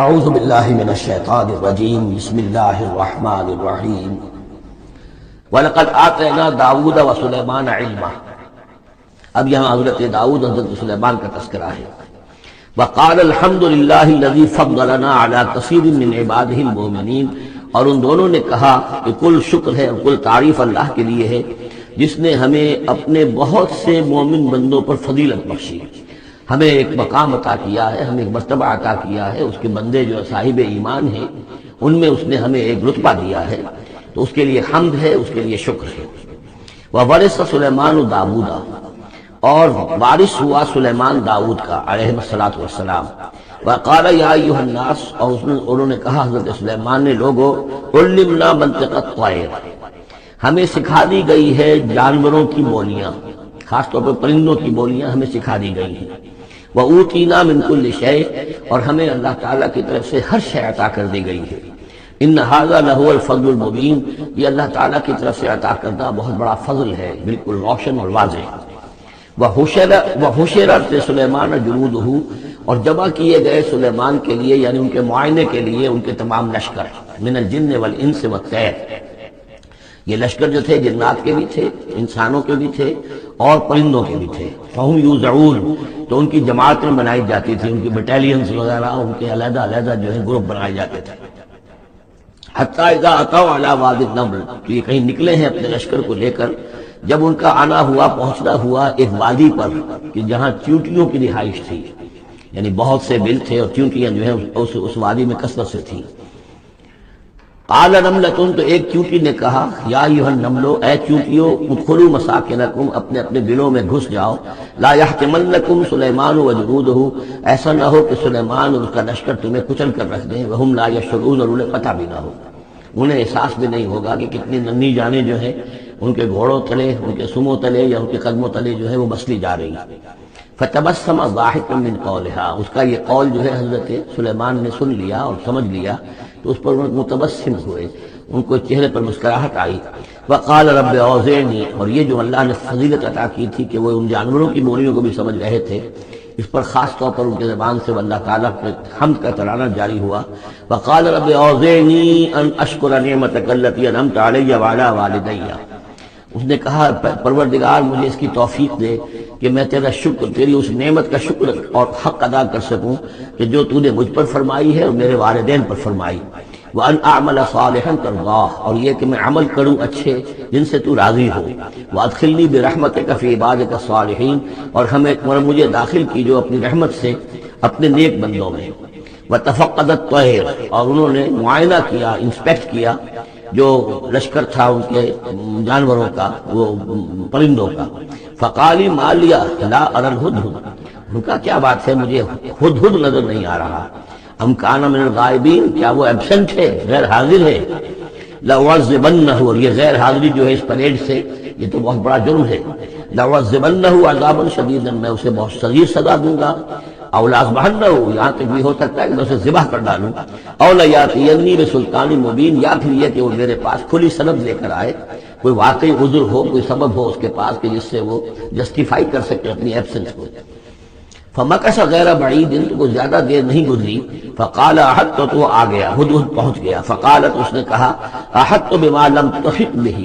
اعوذ باللہ من الشیطان الرجیم بسم اللہ الرحمن الرحیم وَلَقَدْ آتَيْنَا داؤد وسلیمان علما۔ اب یہاں حضرت داؤد حضرت سلیمان کا تذکرہ ہے۔ وقال الحمد للہ الذی فضلنا علی کثیر من عبادہ المؤمنین، اور ان دونوں نے کہا کہ کل شکر ہے اور کل تعریف اللہ کے لیے ہے جس نے ہمیں اپنے بہت سے مومن بندوں پر فضیلت بخشی، ہمیں ایک مقام عطا کیا ہے، ہمیں ایک مرتبہ عطا کیا ہے۔ اس کے بندے جو صاحب ایمان ہیں ان میں اس نے ہمیں ایک رتبہ دیا ہے، تو اس کے لیے حمد ہے، اس کے لیے شکر ہے۔ وَوَرِثَ سُلَيْمَانُ دَاوُودَ، اور وارث ہوا سلیمان داؤد کا علیہ الصلوۃ والسلام۔ وقال یا ایھا الناس، اور انہوں نے کہا حضرت سلیمان نے، لوگو علمنا منطق الطیر، ہمیں سکھا دی گئی ہے جانوروں کی بولیاں، خاص طور پر پرندوں کی بولیاں ہمیں سکھا دی گئی ہیں۔ وَأُوتِینَا مِن كُلِّ شَیْءٍ، اور ہمیں اللہ تعالیٰ کی طرف سے ہر شے عطا کر دی گئی ہے۔ ان ھذا لہو الفضل المبین، یہ اللہ تعالیٰ کی طرف سے عطا کردہ بہت بڑا فضل ہے، بالکل روشن اور واضح۔ وَحُشِرَتْ لِسُلَیْمَانَ جُنُودُهُ، اور جمع کیے گئے سلیمان کے لیے، یعنی ان کے معائنے کے لیے، ان کے تمام لشکر، من الجن والانس والطیر، یہ لشکر جو تھے جنات کے بھی تھے، انسانوں کے بھی تھے اور پرندوں کے بھی تھے۔ فَهُمْ يُوزَعُونَ، تو ان کی جماعتیں بنائی جاتی تھی، ان کی بٹالینز وغیرہ، ان کے علیحدہ علیحدہ جو ہے گروپ بنائے جاتے تھے۔ حتیٰ اذا اتوا علی وادی النمل، تو یہ کہیں نکلے ہیں اپنے لشکر کو لے کر، جب ان کا آنا ہوا، پہنچنا ہوا ایک وادی پر کہ جہاں چیونٹیوں کی رہائش تھی، یعنی بہت سے بل تھے اور چیونٹیاں جو ہیں اس وادی میں کثرت سے تھیں۔ قال نملۃ، تو ایک چیونٹی نے کہا، یا ایھا النمل، اے چیونٹیوں، ادخلوا مساکنکم، اپنے اپنے بلوں میں گھس جاؤ، لا یحطمنکم سلیمان وجنودہ، ایسا نہ ہو کہ سلیمان اور اس کا لشکر تمہیں کچل کر رکھ دیں، وہم لا یشعرون، اور انہیں پتہ بھی نہ ہو، انہیں احساس بھی نہیں ہوگا کہ کتنی ننھی جانیں جو ہیں ان کے گھوڑوں تلے، ان کے سموں تلے یا ان کے قدموں تلے جو ہے وہ مسلی جا رہی۔ فتبسم ضاحکا من قولها، اس کا یہ قول جو ہے حضرت سلیمان نے سن لیا اور سمجھ لیا، تو اس پر متبسم ہوئے، ان کو چہرے پر مسکراہٹ آئی۔ وقال رب اوزعنی، اور یہ جو اللہ نے فضیلت عطا کی تھی کہ وہ ان جانوروں کی بولیوں کو بھی سمجھ رہے تھے، اس پر خاص طور پر ان کے زبان سے اللہ تعالیٰ کے حمد کا ترانہ جاری ہوا۔ وقال رب اوزعنی ان اشکر نعمتک التی انعمت علی وعلی والدی، اس نے کہا پروردگار مجھے اس کی توفیق دے کہ میں تیرا شکر، تیری اس نعمت کا شکر اور حق ادا کر سکوں کہ جو تو نے مجھ پر فرمائی ہے اور میرے والدین پر فرمائی۔ وَأَنْ أَعْمَلَ صَالِحًا تَرْضَاهُ، اور یہ کہ میں عمل کروں اچھے جن سے تو راضی ہو۔ وَأَدْخِلْنِي بِرَحْمَتِكَ فِي عِبَادِكَ الصَّالِحِينَ، اور مجھے داخل کیجو اپنی رحمت سے اپنے نیک بندوں میں۔ وَتَفَقَّدَ الطَّيْرَ، اور انہوں نے معائنہ کیا، انسپیکٹ کیا جو لشکر تھا ان کے جانوروں کا، وہ پرندوں کا۔ فقالی ما لی لا اری الہدہد، ان کا کیا بات ہے مجھے ہدہد نظر نہیں آ رہا۔ ام کان من الغائبین، کیا وہ ایبسنٹ ہے، غیر حاضر ہے۔ لأعذبنہ، اور یہ غیر حاضری جو ہے اس پریڈ سے، یہ تو بہت بڑا جرم ہے۔ لأعذبنہ عذابا شدیدا، میں اسے بہت شدید سزا دوں گا۔ او لأذبحنہ، یہاں تک بھی ہو سکتا ہے کہ میں اسے ذبح کر ڈالوں۔ او لیاتینی بسلطان مبین، یا پھر یہ کہ وہ میرے پاس کھلی سند لے کر آئے، کوئی واقعی عذر ہو، کوئی سبب ہو اس کے پاس کہ جس سے وہ جسٹیفائی کر سکے اپنی ایبسنس کو۔ فمکث غیر بعید، تو کو زیادہ دیر نہیں گزری۔ فقال احطت، تو وہ آ گیا، ہدہد پہنچ گیا۔ فقالت، اس نے کہا، احطت بما لم تحط به،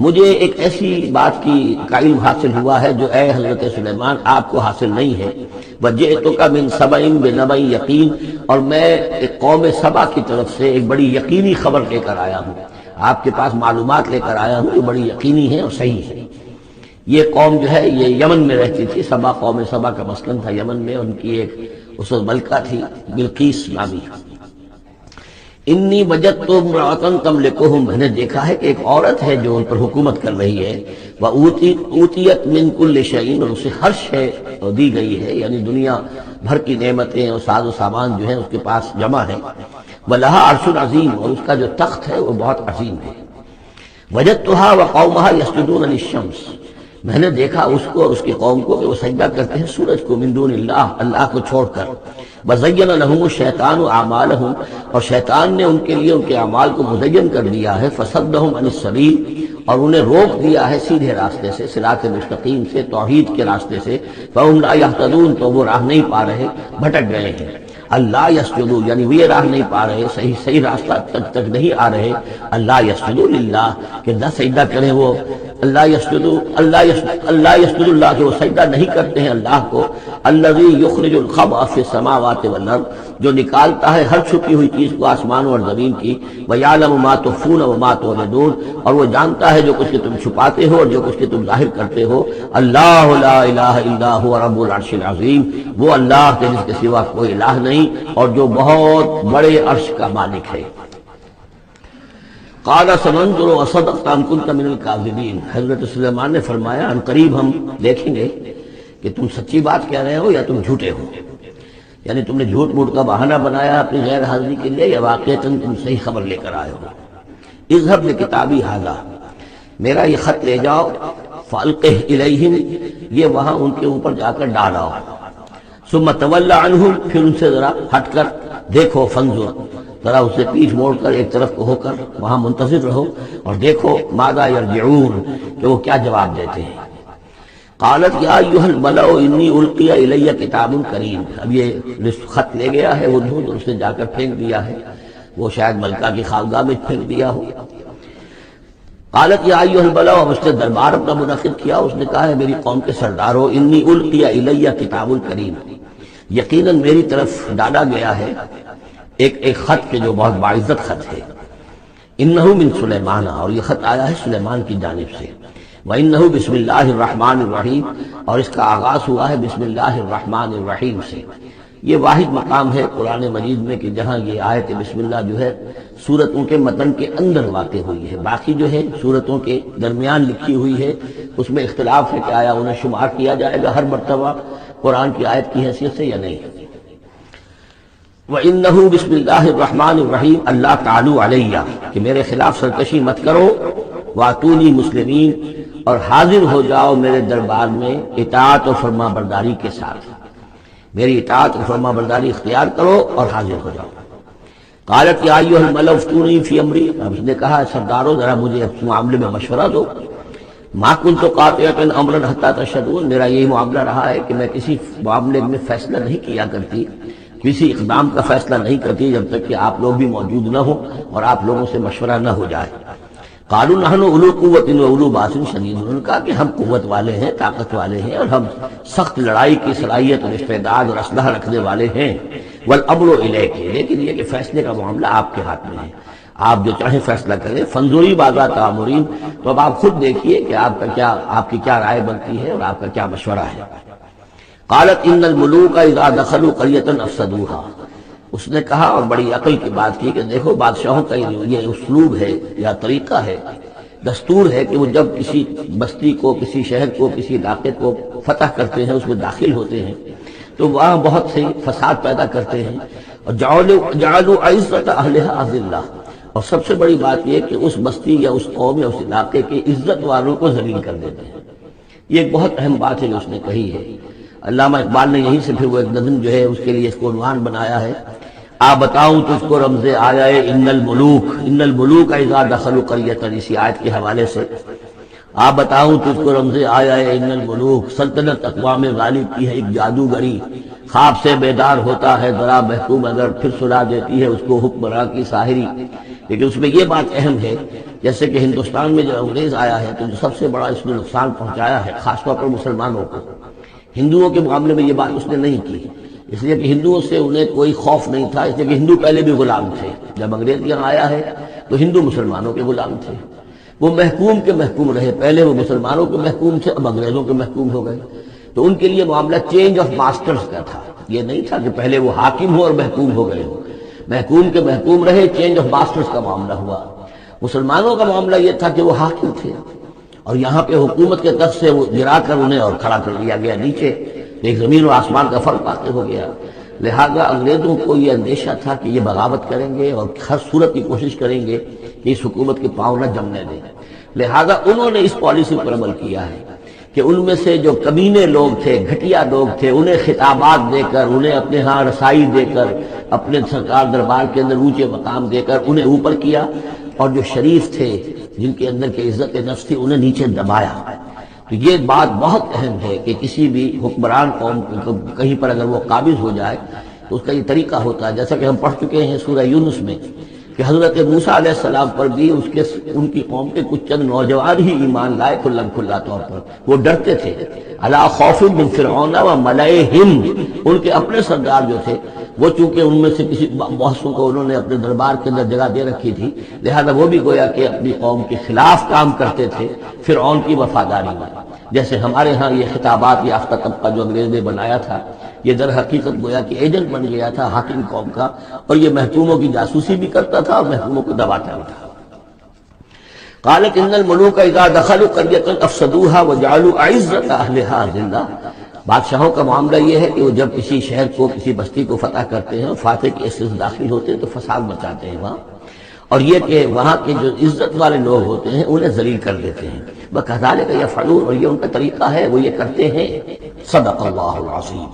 مجھے ایک ایسی بات کی کا علم حاصل ہوا ہے جو اے حضرت سلیمان آپ کو حاصل نہیں ہے۔ وجئتک من سبأ بنبأ یقین، اور میں ایک قوم سبا کی طرف سے ایک بڑی یقینی خبر لے کر آیا ہوں، آپ کے پاس معلومات لے کر آیا ہوں جو بڑی یقینی ہے اور صحیح ہے۔ یہ قوم جو ہے یہ یمن میں رہتی تھی، سبا، قوم سبا کا مسکن تھا یمن میں، ان کی ایک اس وقت ملکہ تھی بلقیس نامی۔ انی وجدت امرأۃ تملکہم، میں نے دیکھا ہے کہ ایک عورت ہے جو ان پر حکومت کر رہی ہے۔ وأوتیت من کل شیء، اور اسے ہر شے دی گئی ہے، یعنی دنیا بھر کی نعمتیں اور ساز و سامان جو ہیں اس کے پاس جمع ہے۔ ولہا عرش عظیم، اور اس کا جو تخت ہے وہ بہت عظیم ہے۔ وجدتھا وقومھا یسجدون للشمس، میں نے دیکھا اس کو اور اس کی قوم کو کہ وہ سجدہ کرتے ہیں سورج کو، من دون اللہ، اللہ کو چھوڑ کر۔ وزین لہم الشیطان اعمالہم، اور شیطان نے ان کے لیے ان کے اعمال کو مزین کر دیا ہے۔ فصدہم عن السبیل، اور انہیں روک دیا ہے سیدھے راستے سے، صراط مستقیم سے، توحید کے راستے سے۔ فہم لا یہتدون، تو وہ راہ نہیں پا رہے، بھٹک گئے ہیں۔ اللہ یسجدوا یعنی وہ یہ راہ نہیں پا رہے، صحیح راستہ تک نہیں آ رہے، اللہ یسجدوا للہ کہ نہ سجدہ کریں وہ، اللہ یسجد اللہ کہ وہ سجدہ نہیں کرتے ہیں اللہ کو، الذی یخرج الخبء فی السماوات والارض جو نکالتا ہے ہر چھپی ہوئی چیز کو آسمانوں اور زمین کی، ویعلم ما تخفون وما تعلنون اور وہ جانتا ہے جو کچھ کہ تم چھپاتے ہو اور جو کچھ کہ تم ظاہر کرتے ہو، اللہ لا الہ الا هو رب العرش العظیم وہ اللہ کے جس کے سوا کوئی الہ نہیں اور جو بہت بڑے عرش کا مالک ہے۔ قال سننظر اصدقت ام كنت من الكاذبین، حضرت سلیمان نے فرمایا ان قریب ہم دیکھیں گے کہ تم سچی بات کہہ رہے ہو یا تم جھوٹے ہو، یعنی تم نے جھوٹ موٹ کا بہانہ بنایا اپنی غیر حاضری کے لیے یا واقعتاً تم صحیح خبر لے کر آئے ہو۔ اذهب بکتابی ھذا میرا یہ خط لے جاؤ، فالقہ الیہم یہ وہاں ان کے اوپر جا کر ڈالاؤ، ثم تول عنہم پھر ان سے ذرا ہٹ کر دیکھو، فانظر ذرا اسے پیٹھ موڑ کر ایک طرف کو ہو کر وہاں منتظر رہو اور دیکھو ماذا یرجعون کہ وہ کیا جواب دیتے ہیں۔ قالت یا ایھا الملأ انی القی الی کتاب کریم، اب یہ خط لے گیا ہے وہ اور اس نے جا کر پھینک دیا ہے، وہ شاید ملکہ کی خانقاہ میں پھینک دیا ہو۔ قالت یا ایھا الملأ، اب اس نے دربار اپنا منعقد کیا، اس نے کہا ہے میری قوم کے سردارو، انی القی الی کتاب کریم یقیناً میری طرف ڈالا گیا ہے ایک خط کے جو بہت باعزت خط ہے، انہ من سلیمان اور یہ خط آیا ہے سلیمان کی جانب سے، وَإِنَّهُ بسم اللہ الرحمن الرحیم اور اس کا آغاز ہوا ہے بسم اللہ الرحمن الرحیم سے۔ یہ واحد مقام ہے قرآن مجید میں کہ جہاں یہ آیت بسم اللہ جو ہے سورتوں کے متن کے اندر واقع ہوئی ہے، باقی جو ہے سورتوں کے درمیان لکھی ہوئی ہے، اس میں اختلاف ہے کہ آیا انہیں شمار کیا جائے گا ہر مرتبہ قرآن کی آیت کی حیثیت سے یا نہیں۔ وَإِنَّهُ بسم اللہ الرحمن الرحیم اللہ تعالی علیہ کہ میرے خلاف سرکشی مت کرو، وَأْتُونِي مسلمین اور حاضر ہو جاؤ میرے دربار میں اطاعت اور فرما برداری کے ساتھ، میری اطاعت اور فرما برداری اختیار کرو اور حاضر ہو جاؤ۔ قالت یا ایھا الملأ افتونی فی امری، اب اس نے کہا سردارو ذرا مجھے اس معاملے میں مشورہ دو، ما کنت قاطعۃ امرا حتی تشہدون میرا یہی معاملہ رہا ہے کہ میں کسی معاملے میں فیصلہ نہیں کیا کرتی، کسی اقدام کا فیصلہ نہیں کرتی جب تک کہ آپ لوگ بھی موجود نہ ہو اور آپ لوگوں سے مشورہ نہ ہو جائے۔ قالوا نحن اولو قوت و اولو باس شدید، انہوں نے کہا کہ ہم قوت والے ہیں، طاقت والے ہیں اور ہم سخت لڑائی کی صلاحیت اور استعداد اور اسلحہ رکھنے والے ہیں، والامر الیک لیکن یہ کہ فیصلے کا معاملہ آپ کے ہاتھ میں ہے، آپ جو چاہیں فیصلہ کریں، فانظری ماذا تأمرین تو اب آپ خود دیکھیے کہ آپ کی کیا رائے بنتی ہے اور آپ کا کیا مشورہ ہے۔ قالت ان الملوک اذا دخلوا قریۃ افسدوها، اس نے کہا اور بڑی عقل کی بات کی کہ دیکھو بادشاہوں کا یہ اسلوب ہے یا طریقہ ہے، دستور ہے کہ وہ جب کسی بستی کو، کسی شہر کو، کسی علاقے کو فتح کرتے ہیں، اس میں داخل ہوتے ہیں تو وہاں بہت سے فساد پیدا کرتے ہیں، اور جعلوا عزت اہلھا اذلہ، اور سب سے بڑی بات یہ کہ اس بستی یا اس قوم یا اس علاقے کے عزت والوں کو ذلیل کر دیتے ہیں۔ یہ ایک بہت اہم بات ہے جو اس نے کہی ہے۔ علامہ اقبال نے یہیں سے پھر وہ ایک نظم جو ہے اس کے لیے اس کو عنوان بنایا ہے، آ بتاؤں تجھ کو رمز آیا ان الملوک اذا دخلوا قریۃ، اسی آیت کے حوالے سے آ بتاؤں تجھ کو رمز آیا ان الملوک، سلطنت اقوام غالب کی ہے ایک جادوگری، خواب سے بیدار ہوتا ہے ذرا محکوم اگر پھر سلا دیتی ہے اس کو حکمراں کی ساحری۔ لیکن اس میں یہ بات اہم ہے جیسے کہ ہندوستان میں جب انگریز آیا ہے تو جو سب سے بڑا اس نے نقصان پہنچایا ہے خاص طور پر مسلمانوں کو، ہندوؤں کے معاملے میں یہ بات اس نے نہیں کی، اس لیے کہ ہندوؤں سے انہیں کوئی خوف نہیں تھا، اس لیے کہ ہندو پہلے بھی غلام تھے، جب انگریز یہاں آیا ہے تو ہندو مسلمانوں کے غلام تھے، وہ محکوم کے محکوم رہے، پہلے وہ مسلمانوں کے محکوم تھے اب انگریزوں کے محکوم ہو گئے، تو ان کے لیے معاملہ چینج آف ماسٹرز کا تھا، یہ نہیں تھا کہ پہلے وہ حاکم ہو اور محکوم ہو گئے ہو، محکوم کے محکوم رہے، چینج آف ماسٹرز کا معاملہ ہوا۔ مسلمانوں کا معاملہ یہ تھا کہ وہ حاکم تھے اور یہاں پہ حکومت کے تخت سے وہ گرا کر انہیں اور کھڑا کر دیا گیا نیچے، ایک زمین و آسمان کا فرق واقع ہو گیا، لہذا انگریزوں کو یہ اندیشہ تھا کہ یہ بغاوت کریں گے اور ہر صورت کی کوشش کریں گے کہ اس حکومت کے پاؤں نہ جمنے دیں، لہذا انہوں نے اس پالیسی پر عمل کیا ہے کہ ان میں سے جو کمینے لوگ تھے، گھٹیا لوگ تھے، انہیں خطابات دے کر، انہیں اپنے ہاں رسائی دے کر، اپنے سرکار دربار کے اندر اونچے مقام دے کر انہیں اوپر کیا، اور جو شریف تھے جن کے اندر کے عزت نفس تھی انہیں نیچے دبایا۔ تو یہ بات بہت اہم ہے کہ کسی بھی حکمران قوم کہیں پر اگر وہ قابض ہو جائے تو اس کا یہ طریقہ ہوتا ہے، جیسا کہ ہم پڑھ چکے ہیں سورہ یونس میں کہ حضرت موسیٰ علیہ السلام پر بھی ان کی قوم کے کچھ چند نوجوان ہی ایمان لائے کھلا طور پر، وہ ڈرتے تھے۔ الا خوف من فرعون و ملئہم، ان کے اپنے سردار جو تھے وہ چونکہ ان میں سے کسی بہتوں کو انہوں نے اپنے دربار کے اندر جگہ دے رکھی تھی، لہذا وہ بھی گویا کہ اپنی قوم کے خلاف کام کرتے تھے فرعون کی وفاداری میں۔ جیسے ہمارے ہاں یہ خطابات یافتہ طبقہ جو انگریز نے بنایا تھا، یہ در حقیقت گویا کہ ایجنٹ بن گیا تھا حاکم قوم کا، اور یہ محکوموں کی جاسوسی بھی کرتا تھا اور محکوموں کو دباتا بھی تھا۔ قالت ان الملوک اذا دخلوا قرية افسدوها وجعلوا اعزة اهلها ذلہ، بادشاہوں کا معاملہ یہ ہے کہ وہ جب کسی شہر کو کسی بستی کو فتح کرتے ہیں اور فاتح کے حصے سے داخل ہوتے ہیں تو فساد مچاتے ہیں وہاں، اور یہ کہ وہاں کے جو عزت والے لوگ ہوتے ہیں انہیں ذلیل کر دیتے ہیں۔ وَكَذَلِكَ يَفْعَلُونَ، اور یہ ان کا طریقہ ہے، وہ یہ کرتے ہیں۔ صدق اللہ العظیم۔